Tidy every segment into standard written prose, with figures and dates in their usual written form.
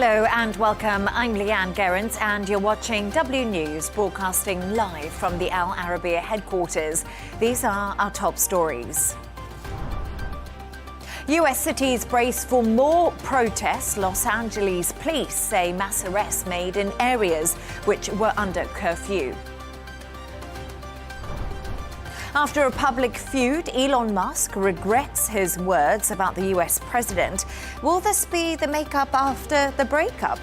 Hello and welcome. I'm Leigh-Ann Gerrans and you're watching W News, broadcasting live from the Al Arabiya headquarters. These are our top stories. US cities brace for more protests. Los Angeles police say mass arrests made in areas which were under curfew. After a public feud, Elon Musk regrets his words about the US president. Will this be the makeup after the breakup?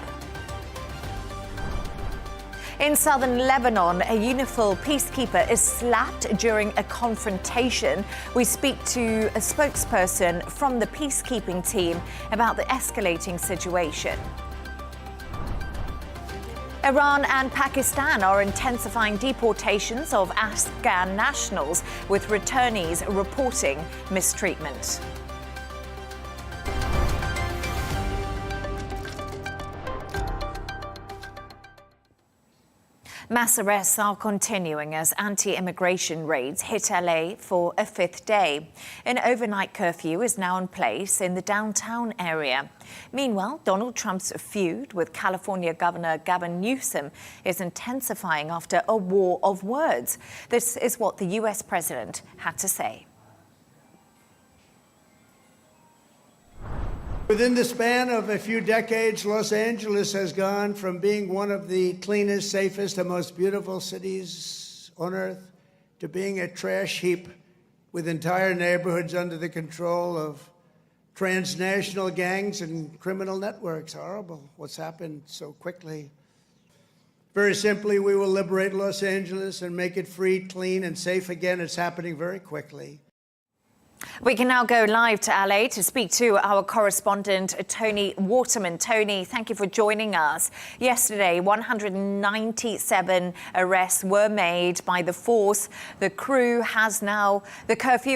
In southern Lebanon, a UNIFIL peacekeeper is slapped during a confrontation. We speak to a spokesperson from the peacekeeping team about the escalating situation. Iran and Pakistan are intensifying deportations of Afghan nationals, with returnees reporting mistreatment. Mass arrests are continuing as anti-immigration raids hit LA for a fifth day. An overnight curfew is now in place in the downtown area. Meanwhile, Donald Trump's feud with California Governor Gavin Newsom is intensifying after a war of words. This is what the US president had to say. Within the span of a few decades, Los Angeles has gone from being one of the cleanest, safest, and most beautiful cities on earth to being a trash heap with entire neighborhoods under the control of transnational gangs and criminal networks. Horrible what's happened so quickly. Very simply, we will liberate Los Angeles and make it free, clean, and safe again. It's happening very quickly. We can now go live to LA to speak to our correspondent, Toni Waterman. Toni, thank you for joining us. Yesterday, 197 arrests were made by the force. The curfew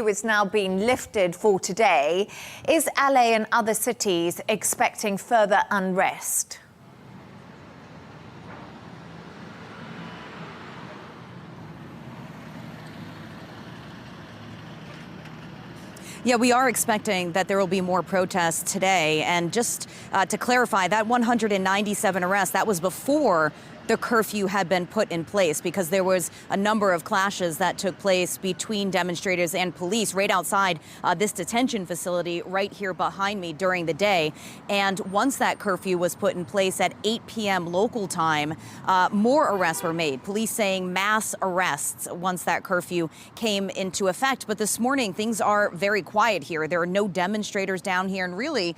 is now being lifted for today. Is LA and other cities expecting further unrest? Yeah, we are expecting that there will be more protests today. And just to clarify, that 197 arrests, that was before the curfew had been put in place, because there was a number of clashes that took place between demonstrators and police right outside this detention facility right here behind me during the day. And once that curfew was put in place at 8 p.m. local time, more arrests were made. Police saying mass arrests once that curfew came into effect. But this morning, things are very quiet here. There are no demonstrators down here. And really,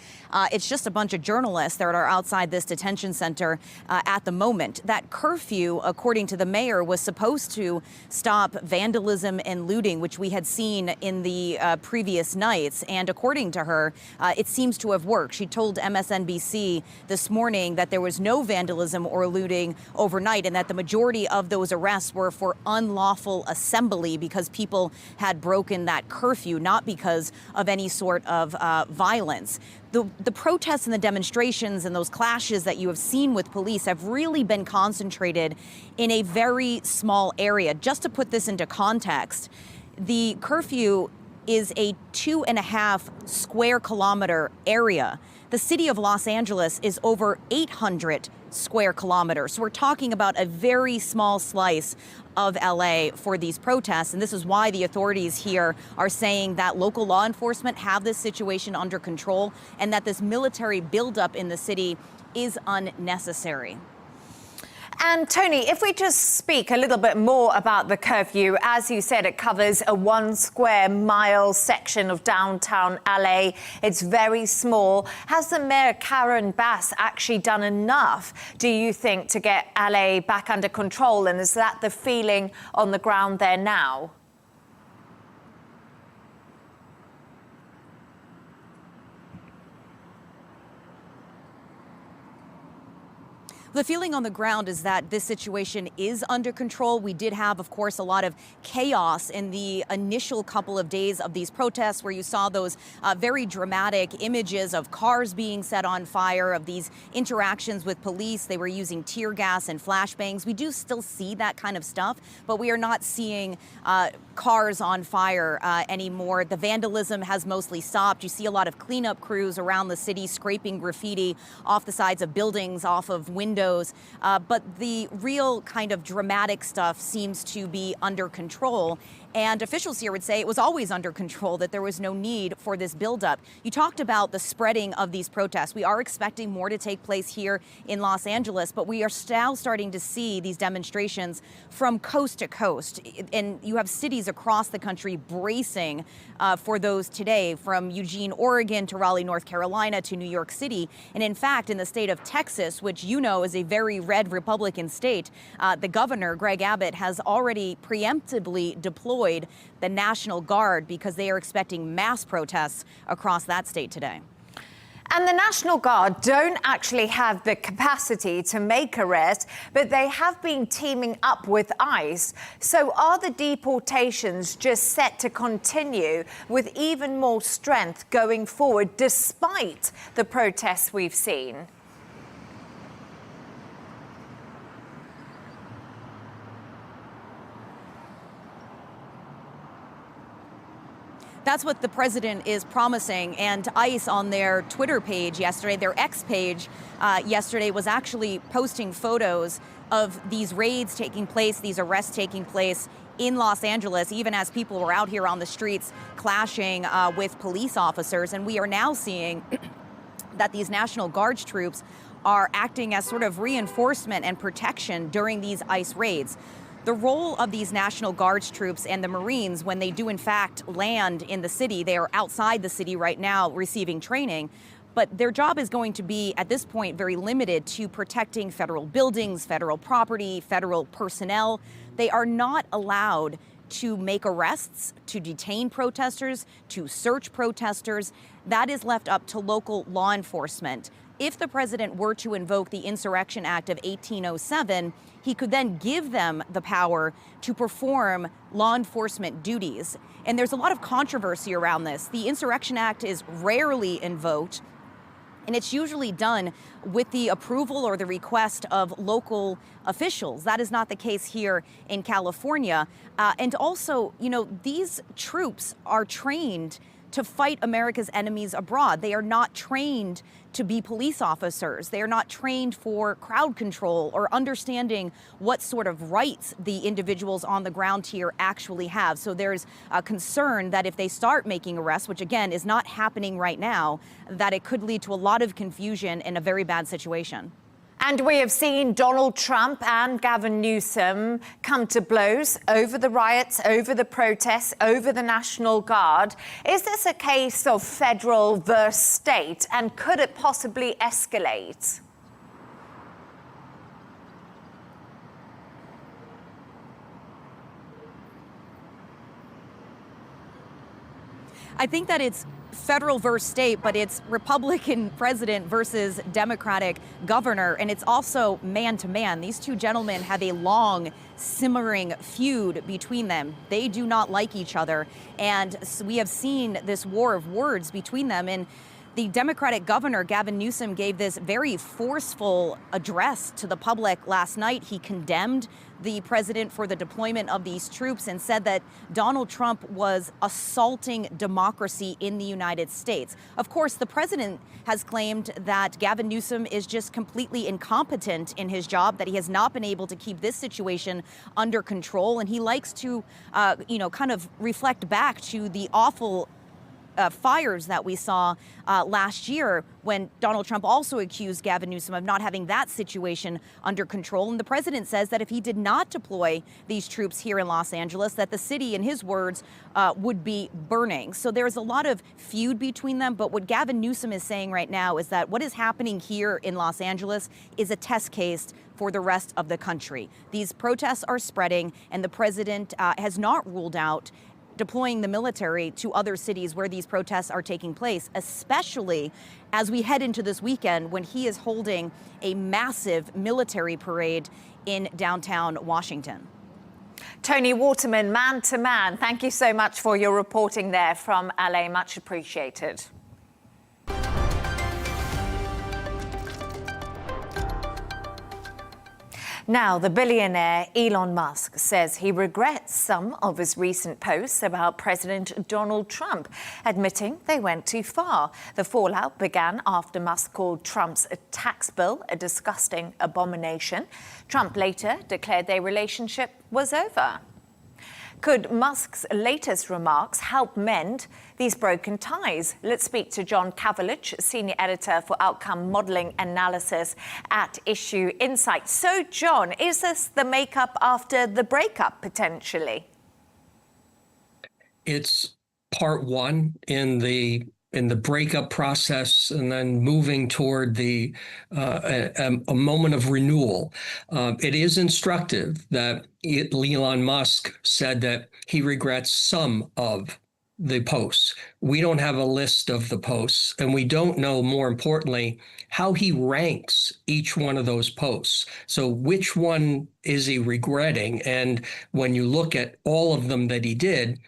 it's just a bunch of journalists that are outside this detention center at the moment. That curfew, according to the mayor, was supposed to stop vandalism and looting, which we had seen in the previous nights. And according to her, it seems to have worked. She told MSNBC this morning that there was no vandalism or looting overnight, and that the majority of those arrests were for unlawful assembly because people had broken that curfew, not because of any sort of violence. The protests and the demonstrations and those clashes that you have seen with police have really been concentrated in a very small area. Just to put this into context, the curfew is a 2.5 square kilometer area. The city of Los Angeles is over 800 square kilometers. So we're talking about a very small slice of LA for these protests. And this is why the authorities here are saying that local law enforcement have this situation under control and that this military buildup in the city is unnecessary. And Toni, if we just speak a little bit more about the curfew, as you said, it covers a 1 square mile section of downtown LA. It's very small. Has the mayor, Karen Bass, actually done enough, do you think, to get LA back under control? And is that the feeling on the ground there now? The feeling on the ground is that this situation is under control. We did have, of course, a lot of chaos in the initial couple of days of these protests, where you saw those very dramatic images of cars being set on fire, of these interactions with police. They were using tear gas and flashbangs. We do still see that kind of stuff, but we are not seeing cars on fire anymore. The vandalism has mostly stopped. You see a lot of cleanup crews around the city scraping graffiti off the sides of buildings, off of windows. But the real kind of dramatic stuff seems to be under control. And officials here would say it was always under control, that there was no need for this buildup. You talked about the spreading of these protests. We are expecting more to take place here in Los Angeles, but we are now starting to see these demonstrations from coast to coast. And you have cities across the country bracing for those today, from Eugene, Oregon to Raleigh, North Carolina to New York City. And in fact, in the state of Texas, which you know is a very red Republican state, the governor, Greg Abbott, has already preemptively deployed the National Guard because they are expecting mass protests across that state today. And the National Guard don't actually have the capacity to make arrests, but they have been teaming up with ICE. So are the deportations just set to continue with even more strength going forward, despite the protests we've seen? That's what the president is promising. And ICE on their Twitter page yesterday, their X page yesterday, was actually posting photos of these raids taking place, these arrests taking place in Los Angeles, even as people were out here on the streets clashing with police officers. And we are now seeing that these National Guard troops are acting as sort of reinforcement and protection during these ICE raids. The role of these National Guard troops and the Marines, when they do in fact land in the city, they are outside the city right now receiving training, but their job is going to be, at this point, very limited to protecting federal buildings, federal property, federal personnel. They are not allowed to make arrests, to detain protesters, to search protesters. That is left up to local law enforcement. If the president were to invoke the Insurrection Act of 1807, he could then give them the power to perform law enforcement duties. And there's a lot of controversy around this. The Insurrection Act is rarely invoked, and it's usually done with the approval or the request of local officials. That is not the case here in California. And also, you know, these troops are trained to fight America's enemies abroad. They are not trained to be police officers. They are not trained for crowd control or understanding what sort of rights the individuals on the ground here actually have. So there's a concern that if they start making arrests, which again is not happening right now, that it could lead to a lot of confusion and a very bad situation. And we have seen Donald Trump and Gavin Newsom come to blows over the riots, over the protests, over the National Guard. Is this a case of federal versus state, and could it possibly escalate? I think that it's federal versus state, but it's Republican president versus Democratic governor, and it's also man to man. These two gentlemen have a long, simmering feud between them. They do not like each other, and so we have seen this war of words between them. And the Democratic governor, Gavin Newsom, gave this very forceful address to the public last night. He condemned the president for the deployment of these troops and said that Donald Trump was assaulting democracy in the United States. Of course, the president has claimed that Gavin Newsom is just completely incompetent in his job, that he has not been able to keep this situation under control. And he likes to, kind of reflect back to the awful fires that we saw last year, when Donald Trump also accused Gavin Newsom of not having that situation under control. And the president says that if he did not deploy these troops here in Los Angeles, that the city, in his words, would be burning. So there's a lot of feud between them. But what Gavin Newsom is saying right now is that what is happening here in Los Angeles is a test case for the rest of the country. These protests are spreading, and the president has not ruled out deploying the military to other cities where these protests are taking place, especially as we head into this weekend when he is holding a massive military parade in downtown Washington. Toni Waterman, man to man, thank you so much for your reporting there from LA. Much appreciated. Now, the billionaire Elon Musk says he regrets some of his recent posts about President Donald Trump, admitting they went too far. The fallout began after Musk called Trump's tax bill a disgusting abomination. Trump later declared their relationship was over. Could Musk's latest remarks help mend these broken ties? Let's speak to John Kavulich, Senior Editor for Outcome Modeling Analysis at Issue Insight. So, John, is this the makeup after the breakup, potentially? It's part one in the breakup process, and then moving toward a moment of renewal. It is instructive that Elon Musk said that he regrets some of the posts. We don't have a list of the posts, and we don't know, more importantly, how he ranks each one of those posts. So which one is he regretting? And when you look at all of them that he did,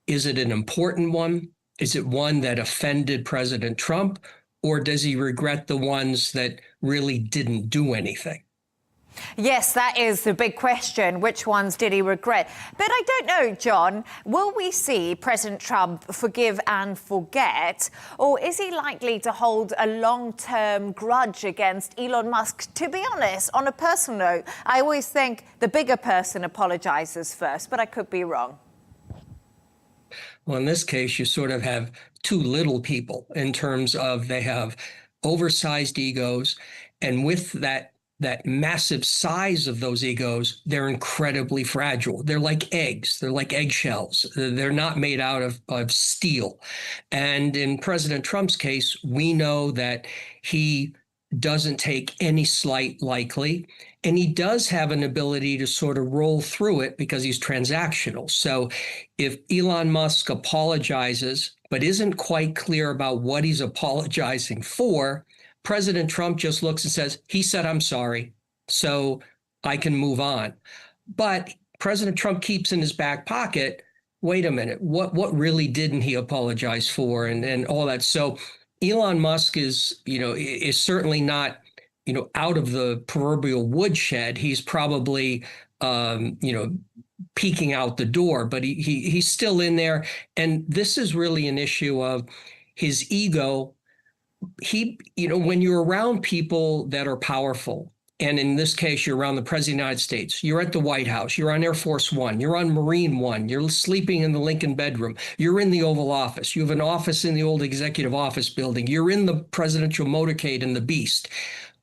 is it an important one? Is it one that offended President Trump, or does he regret the ones that really didn't do anything? Yes, that is the big question. Which ones did he regret? But I don't know, John, will we see President Trump forgive and forget, or is he likely to hold a long-term grudge against Elon Musk? To be honest, on a personal note, I always think the bigger person apologizes first, but I could be wrong. Well, in this case, you sort of have two little people in terms of they have oversized egos, and with that massive size of those egos, they're incredibly fragile. They're like eggs. They're like eggshells. They're not made out of steel. And in President Trump's case, we know that he doesn't take any slight lightly, and he does have an ability to sort of roll through it because he's transactional. So if Elon Musk apologizes but isn't quite clear about what he's apologizing for, President Trump just looks and says, he said, I'm sorry, so I can move on. But President Trump keeps in his back pocket, wait a minute, what really didn't he apologize for, and all that. So Elon Musk is certainly not, out of the proverbial woodshed. He's probably, peeking out the door, but he's still in there. And this is really an issue of his ego. When you're around people that are powerful, and in this case, you're around the President of the United States, you're at the White House, you're on Air Force One, you're on Marine One, you're sleeping in the Lincoln bedroom, you're in the Oval Office, you have an office in the old executive office building, you're in the presidential motorcade in the Beast.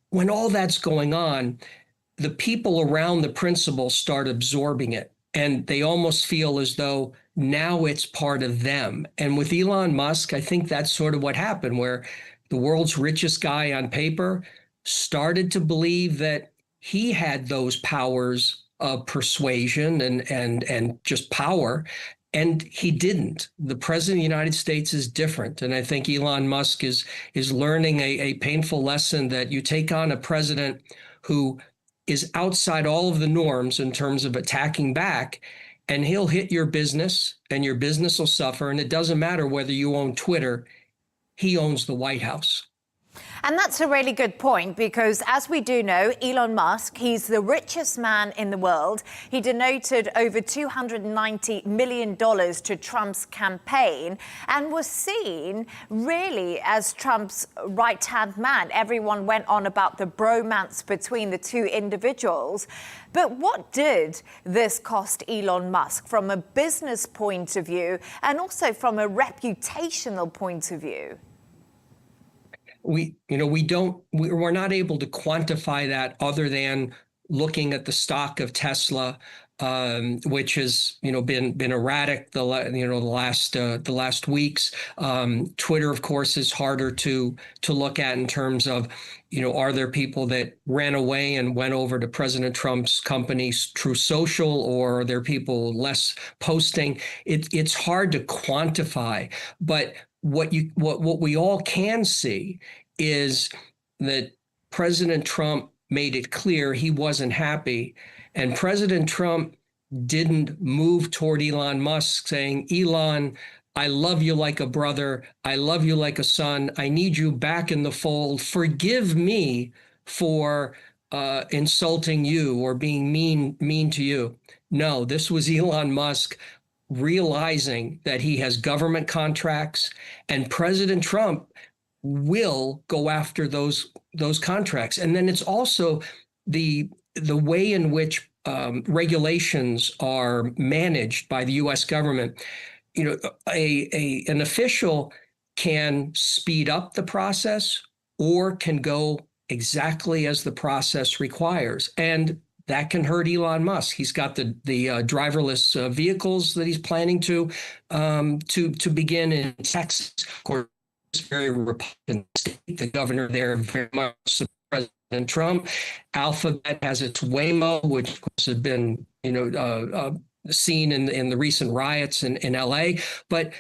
When all that's going on, the people around the principal start absorbing it, and they almost feel as though now it's part of them. And with Elon Musk, I think that's sort of what happened, where the world's richest guy on paper started to believe that he had those powers of persuasion and just power, and he didn't. The president of the United States is different, and I think Elon Musk is learning a painful lesson that you take on a president who is outside all of the norms in terms of attacking back, and he'll hit your business, and your business will suffer, and it doesn't matter whether you own Twitter. He owns the White House. And that's a really good point, because as we do know, Elon Musk, he's the richest man in the world. He donated over $290 million to Trump's campaign and was seen really as Trump's right-hand man. Everyone went on about the bromance between the two individuals. But what did this cost Elon Musk from a business point of view and also from a reputational point of view? We're not able to quantify that other than looking at the stock of Tesla, which has been erratic the last weeks. Twitter, of course, is harder to look at in terms of are there people that ran away and went over to President Trump's company, Truce Social, or are there people less posting? It's hard to quantify, but what we all can see is that President Trump made it clear he wasn't happy. And President Trump didn't move toward Elon Musk saying, Elon, I love you like a brother. I love you like a son. I need you back in the fold. Forgive me for insulting you or being mean to you. No, this was Elon Musk realizing that he has government contracts, and President Trump will go after those contracts. And then it's also the way in which regulations are managed by the U.S. government. An official can speed up the process or can go exactly as the process requires, and that can hurt Elon Musk. He's got the driverless vehicles that he's planning to begin in Texas. Of course, very Republican state. The governor there very much supports President Trump. Alphabet has its Waymo, which of course has been seen in the recent riots in LA. But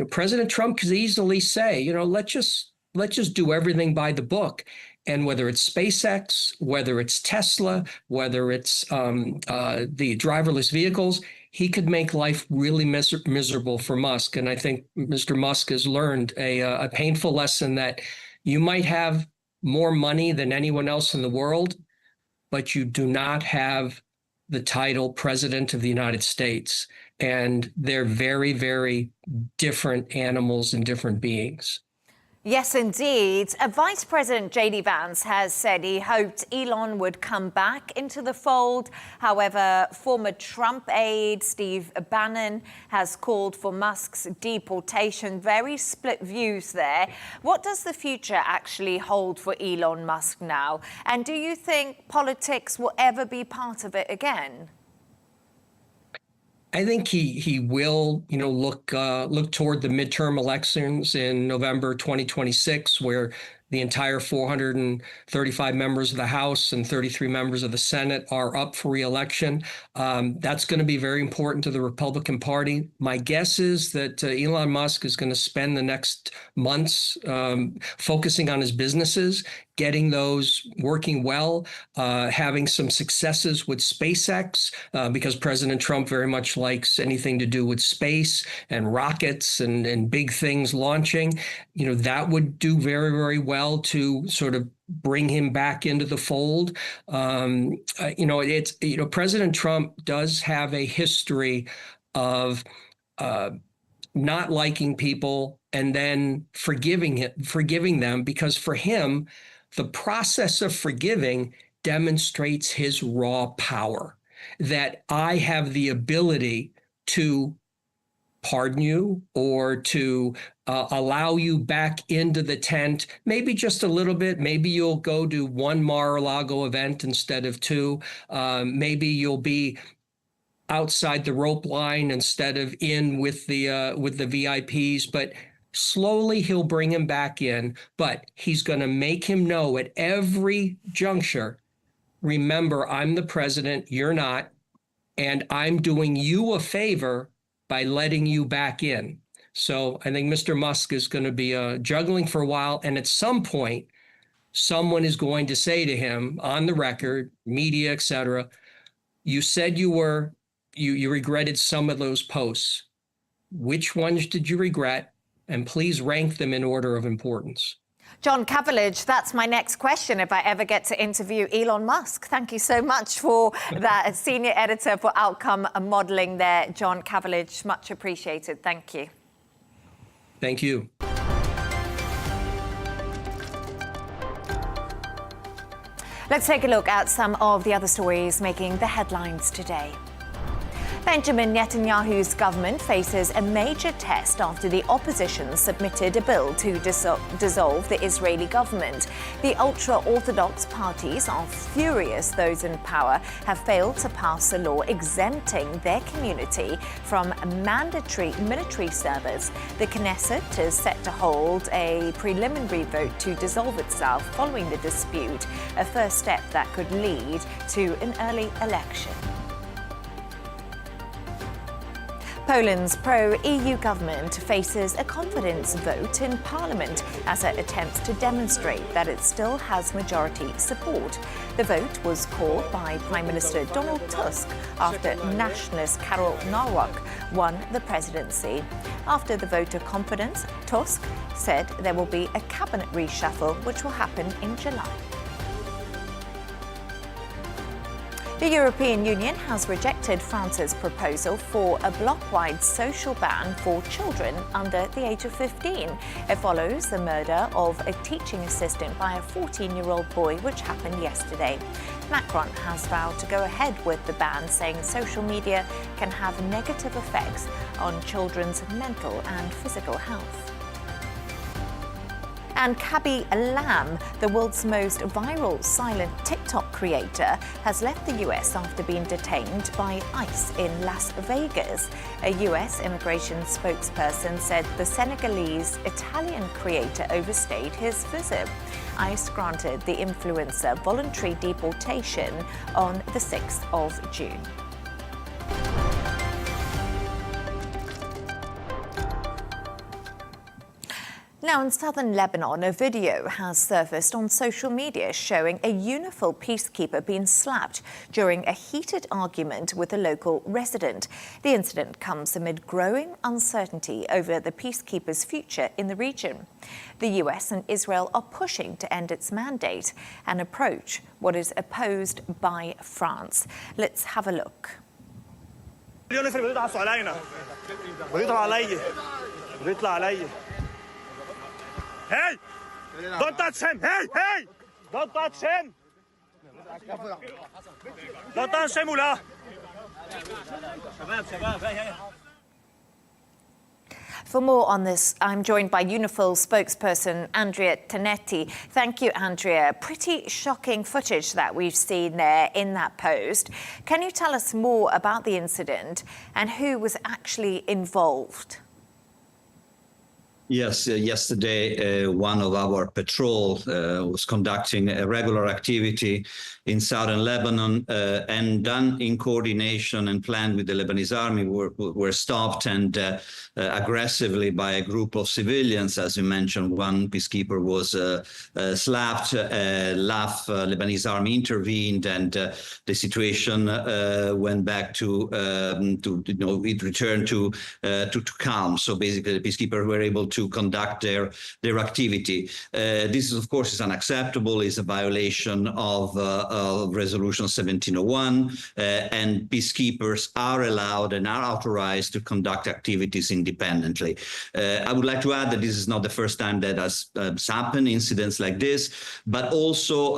President Trump could easily say, let's just do everything by the book. And whether it's SpaceX, whether it's Tesla, whether it's the driverless vehicles, he could make life really miserable for Musk. And I think Mr. Musk has learned a painful lesson that you might have more money than anyone else in the world, but you do not have the title President of the United States. And they're very, very different animals and different beings. Yes, indeed. Vice President J.D. Vance has said he hoped Elon would come back into the fold. However, former Trump aide Steve Bannon has called for Musk's deportation. Very split views there. What does the future actually hold for Elon Musk now? And do you think politics will ever be part of it again? I think he will, look toward the midterm elections in November 2026, where the entire 435 members of the House and 33 members of the Senate are up for re-election. That's going to be very important to the Republican Party. My guess is that Elon Musk is going to spend the next months focusing on his businesses, getting those working well, having some successes with SpaceX, because President Trump very much likes anything to do with space and rockets and big things launching. That would do very, very well to sort of bring him back into the fold. President Trump does have a history of not liking people and then forgiving them, because for him, the process of forgiving demonstrates his raw power, that I have the ability to pardon you or to allow you back into the tent, maybe just a little bit. Maybe you'll go to one Mar-a-Lago event instead of two. Maybe you'll be outside the rope line instead of in with the VIPs, but slowly he'll bring him back in. But he's going to make him know at every juncture, remember, I'm the president, you're not, and I'm doing you a favor by letting you back in. So I think Mr. Musk is going to be juggling for a while. And at some point, someone is going to say to him on the record, media, et cetera, you said you regretted some of those posts. Which ones did you regret? And please rank them in order of importance. John Kavulich, that's my next question if I ever get to interview Elon Musk. Thank you so much for that, senior editor for outcome modeling there, John Kavulich. Much appreciated. Thank you. Thank you. Let's take a look at some of the other stories making the headlines today. Benjamin Netanyahu's government faces a major test after the opposition submitted a bill to dissolve the Israeli government. The ultra-Orthodox parties are furious those in power have failed to pass a law exempting their community from mandatory military service. The Knesset is set to hold a preliminary vote to dissolve itself following the dispute, a first step that could lead to an early election. Poland's pro-EU government faces a confidence vote in parliament as it attempts to demonstrate that it still has majority support. The vote was called by Prime Minister Donald Tusk after nationalist Karol Nawrocki won the presidency. After the vote of confidence, Tusk said there will be a cabinet reshuffle which will happen in July. The European Union has rejected France's proposal for a bloc-wide social ban for children under the age of 15. It follows the murder of a teaching assistant by a 14-year-old boy, which happened yesterday. Macron has vowed to go ahead with the ban, saying social media can have negative effects on children's mental and physical health. And Kabi Lam, the world's most viral silent TikTok creator, has left the US after being detained by ICE in Las Vegas. A US immigration spokesperson said the Senegalese-Italian creator overstayed his visit. ICE granted the influencer voluntary deportation on the 6th of June. Now, in southern Lebanon, a video has surfaced on social media showing a UNIFIL peacekeeper being slapped during a heated argument with a local resident. The incident comes amid growing uncertainty over the peacekeeper's future in the region. The US and Israel are pushing to end its mandate and approach what is opposed by France. Let's have a look. Hey! Don't touch him! Hey! Hey! Don't touch him! Don't touch him, Oula! For more on this, I'm joined by UNIFIL spokesperson Andrea Tenenti. Thank you, Andrea. Pretty shocking footage that we've seen there in that post. Can you tell us more about the incident and who was actually involved? Yes, yesterday one of our patrol was conducting a regular activity in southern Lebanon and done in coordination and planned with the Lebanese army were stopped and aggressively by a group of civilians. As you mentioned, one peacekeeper was slapped. Lebanese army intervened, and the situation went back to it returned to calm. So basically, the peacekeepers were able to conduct their activity. This, of course, is unacceptable. It's a violation of Resolution 1701, and peacekeepers are allowed and are authorized to conduct activities independently. I would like to add that this is not the first time that has happened, incidents like this, but also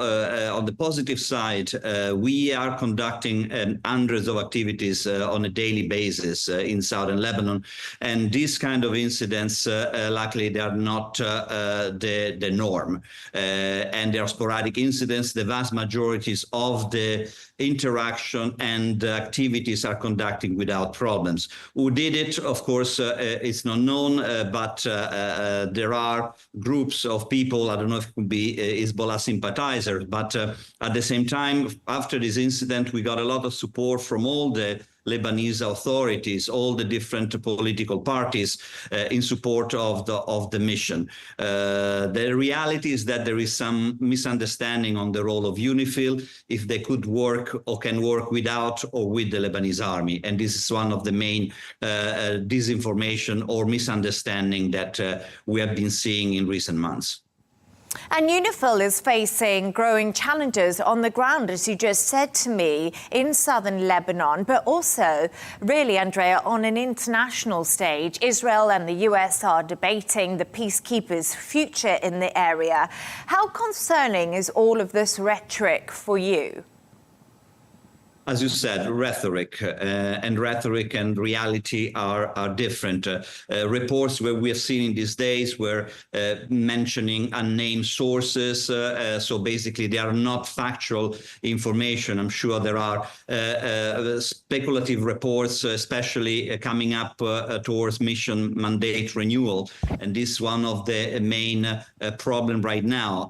on the positive side, we are conducting hundreds of activities on a daily basis in southern Lebanon, and these kind of incidents luckily they are not the norm, and there are sporadic incidents. The vast majorities of the interaction and activities are conducted without problems. Who did it, of course, it's not known, but there are groups of people, I don't know if it could be Hezbollah sympathizers, but at the same time, after this incident, we got a lot of support from all the Lebanese authorities, all the different political parties in support of the mission. The reality is that there is some misunderstanding on the role of UNIFIL, if they could work or can work without or with the Lebanese army. And this is one of the main disinformation or misunderstanding that we have been seeing in recent months. And UNIFIL is facing growing challenges on the ground, as you just said to me, in southern Lebanon, but also, really, Andrea, on an international stage. Israel and the US are debating the peacekeepers' future in the area. How concerning is all of this rhetoric for you? As you said, rhetoric and reality are different. Reports where we have seen in these days were mentioning unnamed sources. So basically, they are not factual information. I'm sure there are speculative reports, especially coming up towards mission mandate renewal. And this is one of the main problem right now.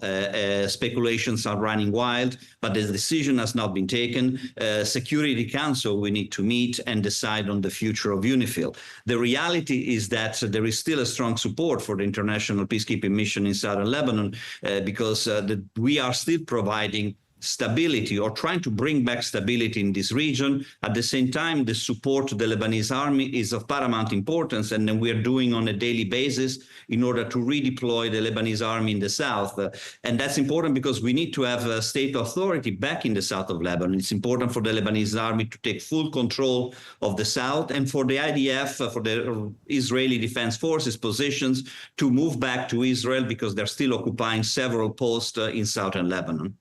Speculations are running wild, but the decision has not been taken. Security Council, we need to meet and decide on the future of UNIFIL. The reality is that there is still a strong support for the international peacekeeping mission in southern Lebanon because we are still providing stability or trying to bring back stability in this region. At the same time, the support to the Lebanese army is of paramount importance, and then we are doing on a daily basis in order to redeploy the Lebanese army in the south. And that's important because we need to have a state authority back in the south of Lebanon. It's important for the Lebanese army to take full control of the south, and for the IDF, for the Israeli Defense Forces positions, to move back to Israel because they're still occupying several posts in southern Lebanon.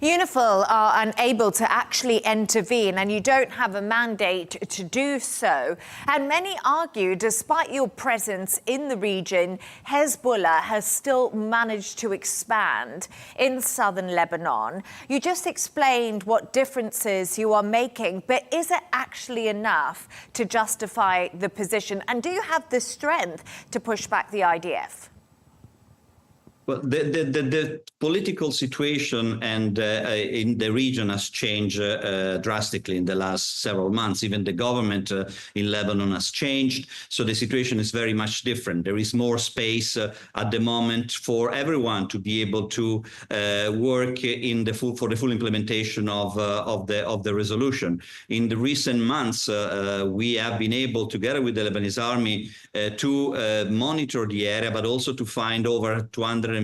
UNIFIL are unable to actually intervene, and you don't have a mandate to do so. And many argue, despite your presence in the region, Hezbollah has still managed to expand in southern Lebanon. You just explained what differences you are making, but is it actually enough to justify the position? And do you have the strength to push back the IDF? Well, the political situation and in the region has changed drastically in the last several months. Even the government in Lebanon has changed. So the situation is very much different. There is more space at the moment for everyone to be able to work for the full implementation of the resolution. In the recent months, we have been able, together with the Lebanese army, to monitor the area, but also to find over 250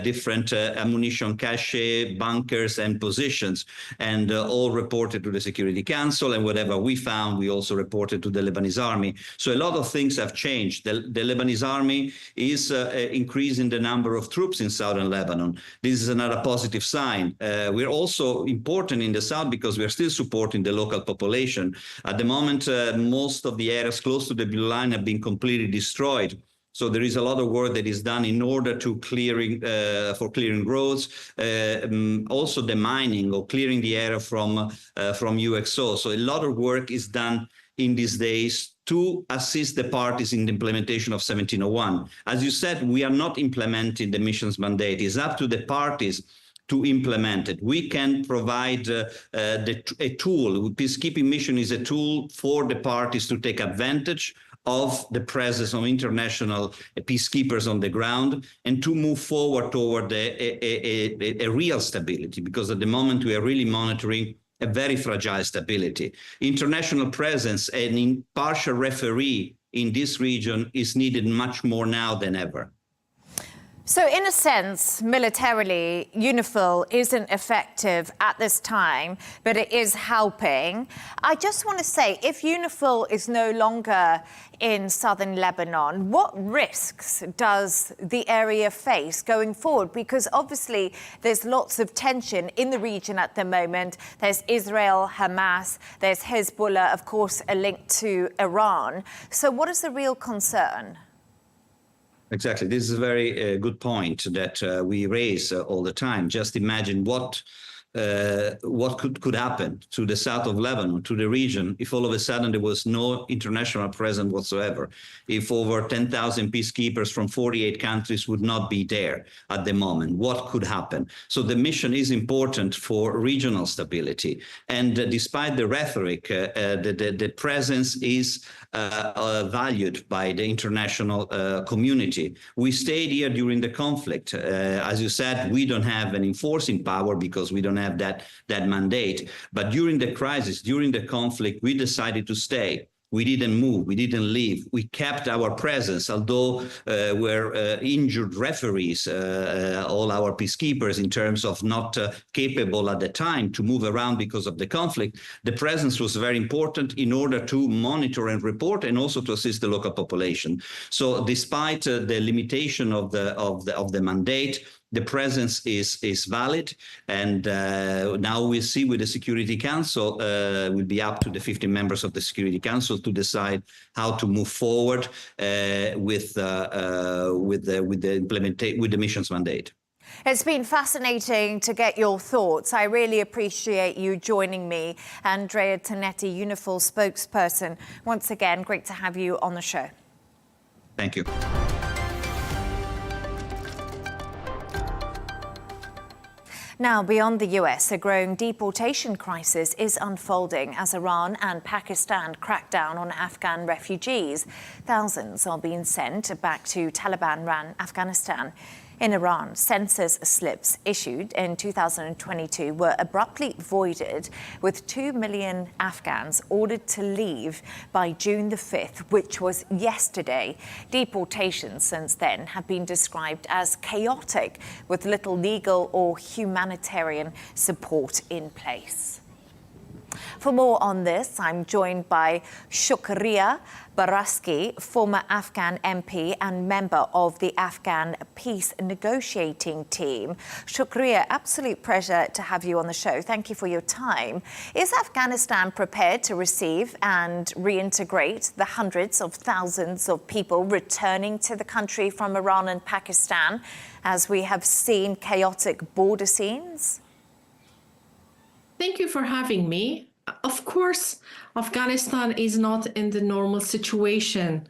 different ammunition cache, bunkers, and positions, and all reported to the Security Council. And whatever we found, we also reported to the Lebanese army. So a lot of things have changed. The Lebanese army is increasing the number of troops in southern Lebanon. This is another positive sign. We're also important in the south because we're still supporting the local population. At the moment, most of the areas close to the blue line have been completely destroyed. So there is a lot of work that is done in order to clearing roads, also the mining or clearing the area from UXO. So a lot of work is done in these days to assist the parties in the implementation of 1701. As you said, we are not implementing the mission's mandate. It's up to the parties to implement it. We can provide a tool. Peacekeeping mission is a tool for the parties to take advantage of the presence of international peacekeepers on the ground and to move forward toward a real stability, because at the moment we are really monitoring a very fragile stability. International presence and impartial referee in this region is needed much more now than ever. So in a sense, militarily, UNIFIL isn't effective at this time, but it is helping. I just want to say, if UNIFIL is no longer in southern Lebanon, what risks does the area face going forward? Because obviously there's lots of tension in the region at the moment. There's Israel, Hamas, there's Hezbollah, of course, a link to Iran. So what is the real concern? Exactly. This is a very good point that we raise all the time. Just imagine what could happen to the south of Lebanon, to the region, if all of a sudden there was no international presence whatsoever, if over 10,000 peacekeepers from 48 countries would not be there at the moment. What could happen? So the mission is important for regional stability. And despite the rhetoric, the presence is valued by the international community. We stayed here during the conflict. As you said, we don't have an enforcing power because we don't have that mandate. But during the crisis, during the conflict, we decided to stay. We didn't move. We didn't leave. We kept our presence, although we're injured referees, all our peacekeepers, in terms of not capable at the time to move around because of the conflict. The presence was very important in order to monitor and report, and also to assist the local population. So, despite the limitation of the mandate, the presence is valid, and now we see with the Security Council, will be up to the 15 members of the Security Council to decide how to move forward with the mission's mandate. It's been fascinating to get your thoughts. I really appreciate you joining me. Andrea Tenenti, UNIFIL spokesperson. Once again, great to have you on the show. Thank you. Now, beyond the US, a growing deportation crisis is unfolding as Iran and Pakistan crack down on Afghan refugees. Thousands are being sent back to Taliban-run Afghanistan. In Iran, census slips issued in 2022 were abruptly voided, with 2 million Afghans ordered to leave by June the 5th, which was yesterday. Deportations since then have been described as chaotic, with little legal or humanitarian support in place. For more on this, I'm joined by Shukria Barakzai, former Afghan MP and member of the Afghan peace negotiating team. Shukria, absolute pleasure to have you on the show. Thank you for your time. Is Afghanistan prepared to receive and reintegrate the hundreds of thousands of people returning to the country from Iran and Pakistan, as we have seen chaotic border scenes? Thank you for having me. Of course, Afghanistan is not in the normal situation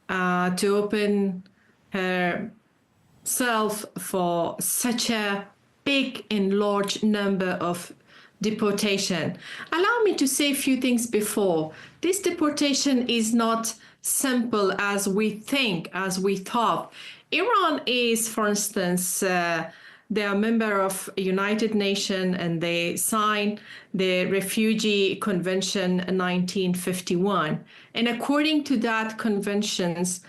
to open herself for such a big and large number of deportation. Allow me to say a few things before. This deportation is not simple as we think, as we thought. Iran is, for instance, they are a member of United Nations and they signed the Refugee Convention in 1951. And according to that conventions,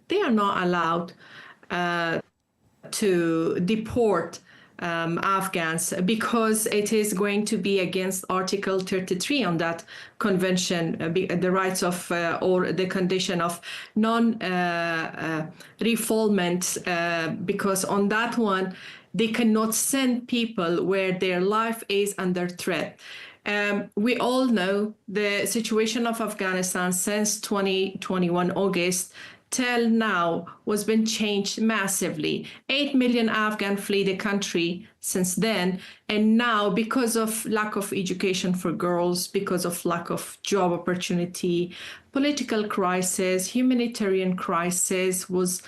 they are not allowed to deport Afghans because it is going to be against Article 33 on that convention, the rights of or the condition of non-refoulement, because on that one, they cannot send people where their life is under threat. We all know the situation of Afghanistan since 2021 August till now was been changed massively. 8 million Afghans flee the country since then. And now, because of lack of education for girls, because of lack of job opportunity, political crisis, humanitarian crisis was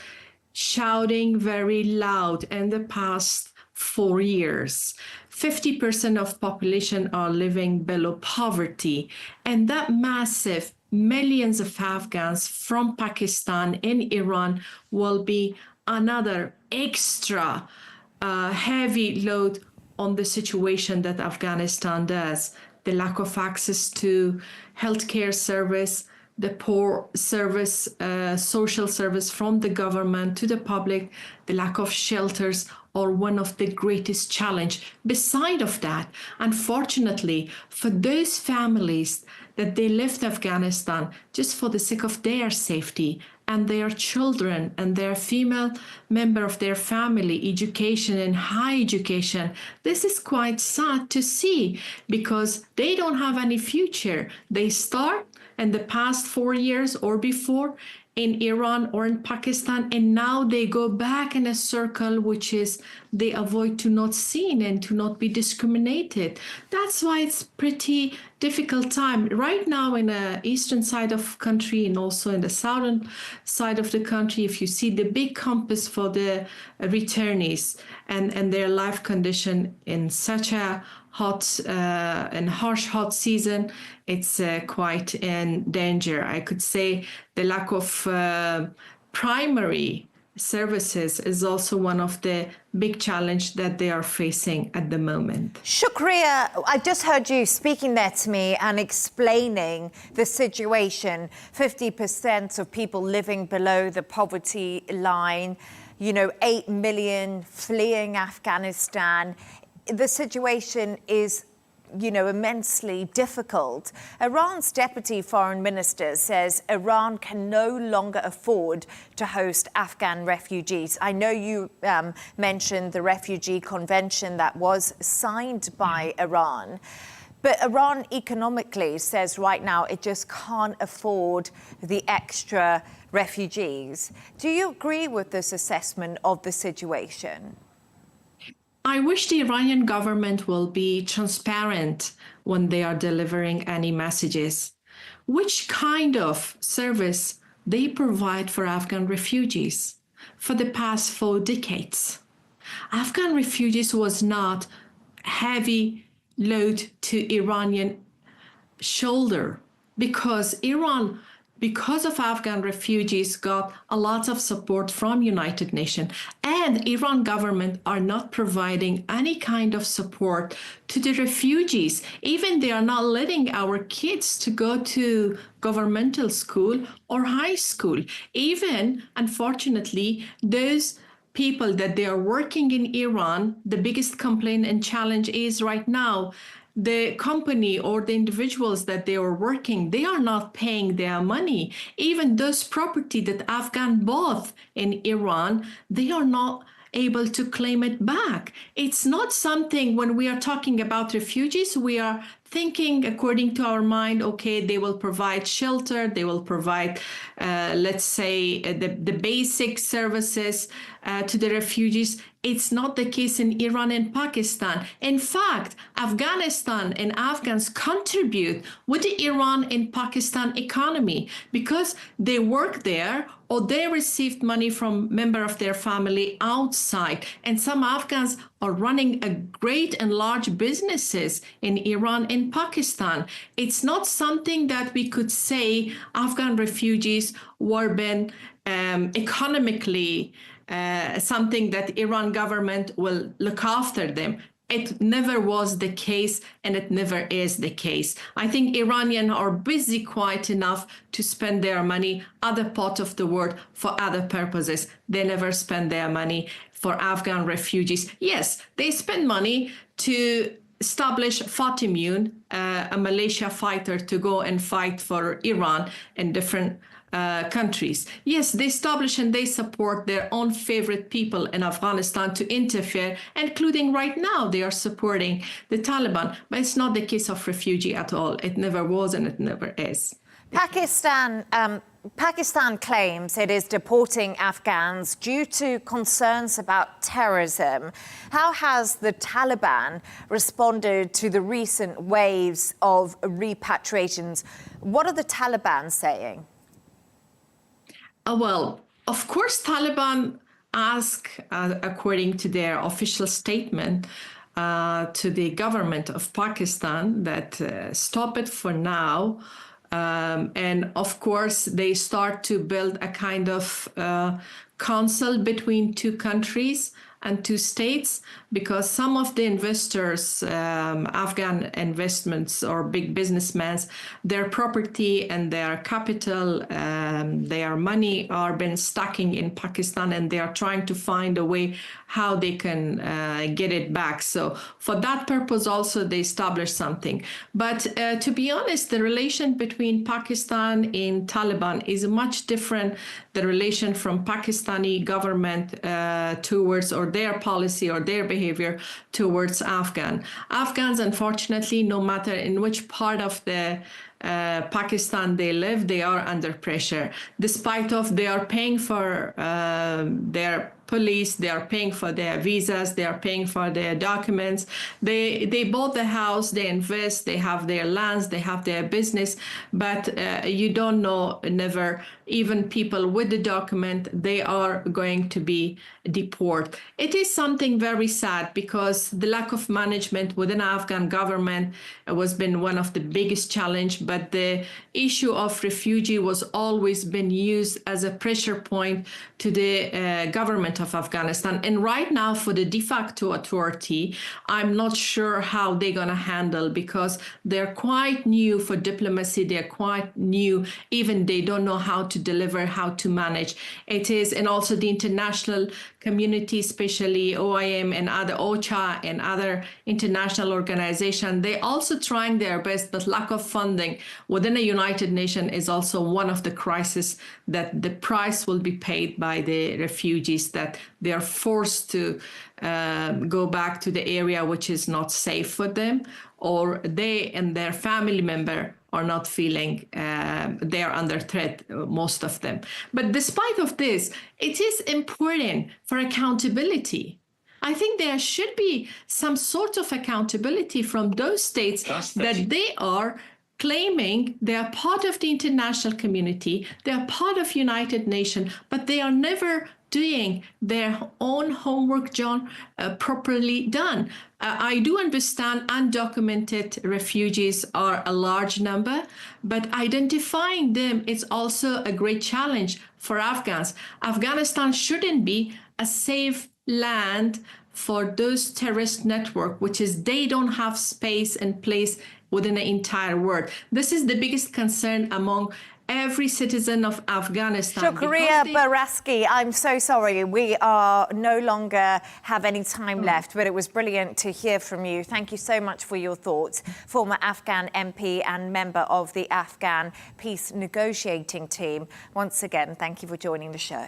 shouting very loud in the past 4 years. 50% of population are living below poverty, and that massive millions of Afghans from Pakistan and Iran will be another extra heavy load on the situation that Afghanistan does. The lack of access to healthcare service, the poor service, social service from the government to the public, the lack of shelters are one of the greatest challenge. Beside of that, unfortunately, for those families that they left Afghanistan just for the sake of their safety and their children and their female member of their family, education and high education, this is quite sad to see because they don't have any future. They start in the past 4 years or before in Iran or in Pakistan, and now they go back in a circle which is they avoid to not seen and to not be discriminated. That's why it's pretty difficult time right now in the eastern side of country and also in the southern side of the country. If you see the big campus for the returnees and their life condition in such a hot and harsh hot season, it's quite in danger. I could say the lack of primary services is also one of the big challenge that they are facing at the moment. Shukria, I just heard you speaking there to me and explaining the situation. 50% of people living below the poverty line, 8 million fleeing Afghanistan. The situation is immensely difficult. Iran's deputy foreign minister says Iran can no longer afford to host Afghan refugees. I know you mentioned the refugee convention that was signed by Iran, but Iran economically says right now it just can't afford the extra refugees. Do you agree with this assessment of the situation? I wish the Iranian government will be transparent when they are delivering any messages. Which kind of service they provide for Afghan refugees for the past 4 decades? Afghan refugees was not heavy load to Iranian shoulder because Iran, because of Afghan refugees, got a lot of support from United Nations, and Iran government are not providing any kind of support to the refugees. Even they are not letting our kids to go to governmental school or high school. Even, unfortunately, those people that they are working in Iran, the biggest complaint and challenge is right now, the company or the individuals that they are working, they are not paying their money. Even those property that Afghan bought in Iran, they are not able to claim it back. It's not something, when we are talking about refugees, we are thinking according to our mind, okay, they will provide shelter, they will provide, let's say, the basic services to the refugees. It's not the case in Iran and Pakistan. In fact, Afghanistan and Afghans contribute with the Iran and Pakistan economy because they work there or they received money from member of their family outside. And some Afghans are running a great and large businesses in Iran and Pakistan. It's not something that we could say Afghan refugees were been economically something that Iran government will look after them. It never was the case, and it never is the case. I think Iranians are busy quite enough to spend their money other part of the world for other purposes. They never spend their money for Afghan refugees. Yes, they spend money to establish Fatimiyun, a militia fighter, to go and fight for Iran in different countries. Yes, they establish and they support their own favorite people in Afghanistan to interfere, including right now they are supporting the Taliban. But it's not the case of refugee at all. It never was and it never is. Pakistan claims it is deporting Afghans due to concerns about terrorism. How has the Taliban responded to the recent waves of repatriations? What are the Taliban saying? Well, of course, Taliban ask, according to their official statement, to the government of Pakistan that stop it for now. And of course, they start to build a kind of council between 2 countries and 2 states, because some of the investors, Afghan investments or big businessmen, their property and their capital, their money are been stacking in Pakistan, and they are trying to find a way how they can get it back. So for that purpose also they established something. But to be honest, the relation between Pakistan and Taliban is much different, the relation from Pakistani government towards, or their policy or their behavior towards Afghans, unfortunately, no matter in which part of the Pakistan they live, they are under pressure. Despite of they are paying for their police, they are paying for their visas, they are paying for their documents. They bought the house, they invest, they have their lands, they have their business, but you don't know, never, even people with the document, they are going to be deported. It is something very sad because the lack of management within Afghan government was been one of the biggest challenge, but the issue of refugee was always been used as a pressure point to the government of Afghanistan. And right now, for the de facto authority, I'm not sure how they're going to handle, because they're quite new for diplomacy. They're quite new. Even they don't know how to deliver, how to manage. It is, and also the international community, especially OIM and other OCHA and other international organizations, they also trying their best, but lack of funding within the United Nations is also one of the crises that the price will be paid by the refugees, that they are forced to go back to the area which is not safe for them, or they and their family member are not feeling they are under threat, most of them. But despite of this, it is important for accountability. I think there should be some sort of accountability from those states that they are claiming they are part of the international community, they are part of United Nations, but they are never doing their own homework, John, properly done. I do understand undocumented refugees are a large number, but identifying them is also a great challenge for Afghans. Afghanistan shouldn't be a safe land for those terrorist networks, which is they don't have space and place within the entire world. This is the biggest concern among every citizen of Afghanistan. Shukria Barakzai, I'm so sorry. We are no longer have any time left, but it was brilliant to hear from you. Thank you so much for your thoughts. Former Afghan MP and member of the Afghan peace negotiating team. Once again, thank you for joining the show.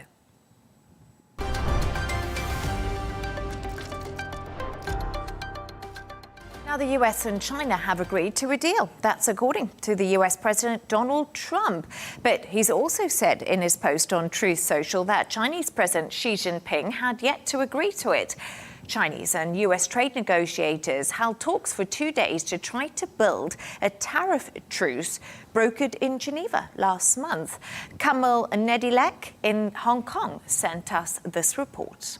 Now, the US and China have agreed to a deal. That's according to the US President Donald Trump. But he's also said in his post on Truce Social that Chinese President Xi Jinping had yet to agree to it. Chinese and US trade negotiators held talks for 2 days to try to build a tariff truce brokered in Geneva last month. Camille Nedelec in Hong Kong sent us this report.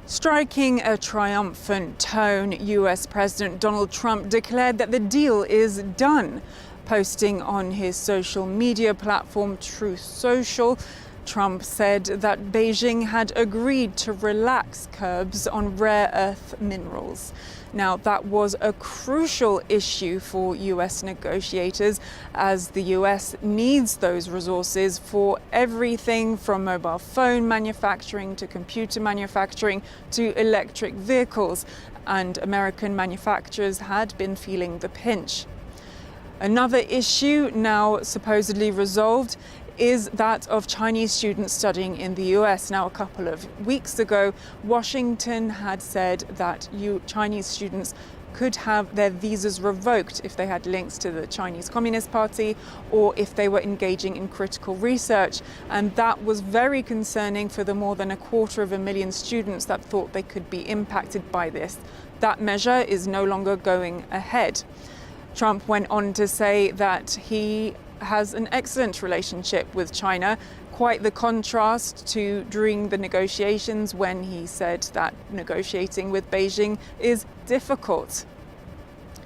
Striking a triumphant tone, US President Donald Trump declared that the deal is done. Posting on his social media platform Truce Social, Trump said that Beijing had agreed to relax curbs on rare earth minerals. Now, that was a crucial issue for US negotiators, as the US needs those resources for everything from mobile phone manufacturing to computer manufacturing to electric vehicles, and American manufacturers had been feeling the pinch. Another issue now supposedly resolved is that of Chinese students studying in the US. Now, a couple of weeks ago, Washington had said that Chinese students could have their visas revoked if they had links to the Chinese Communist Party or if they were engaging in critical research. And that was very concerning for the more than 250,000 students that thought they could be impacted by this. That measure is no longer going ahead. Trump went on to say that he has an excellent relationship with China, quite the contrast to during the negotiations when he said that negotiating with Beijing is difficult.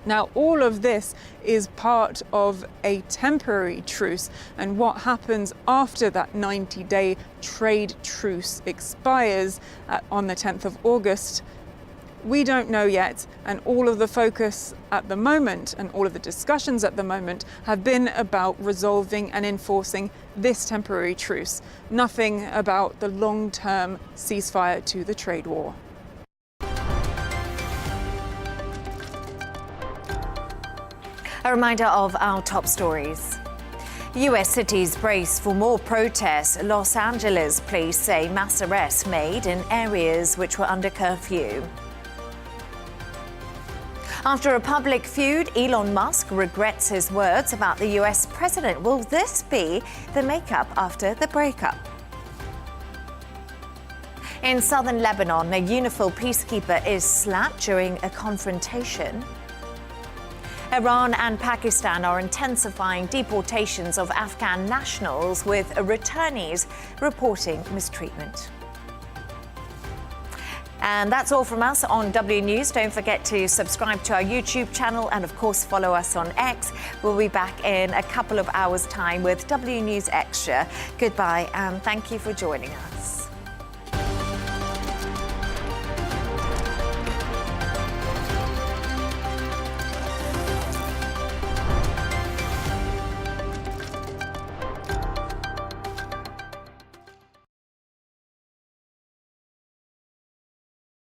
Now, all of this is part of a temporary truce, and what happens after that 90-day trade truce expires on the 10th of August, we don't know yet, and all of the focus at the moment and all of the discussions at the moment have been about resolving and enforcing this temporary truce. Nothing about the long-term ceasefire to the trade war. A reminder of our top stories. US cities brace for more protests. Los Angeles police say mass arrests made in areas which were under curfew. After a public feud, Elon Musk regrets his words about the US president. Will this be the makeup after the breakup? In southern Lebanon, a UNIFIL peacekeeper is slapped during a confrontation. Iran and Pakistan are intensifying deportations of Afghan nationals, with returnees reporting mistreatment. And that's all from us on W News. Don't forget to subscribe to our YouTube channel and, of course, follow us on X. We'll be back in a couple of hours' time with W News Extra. Goodbye and thank you for joining us.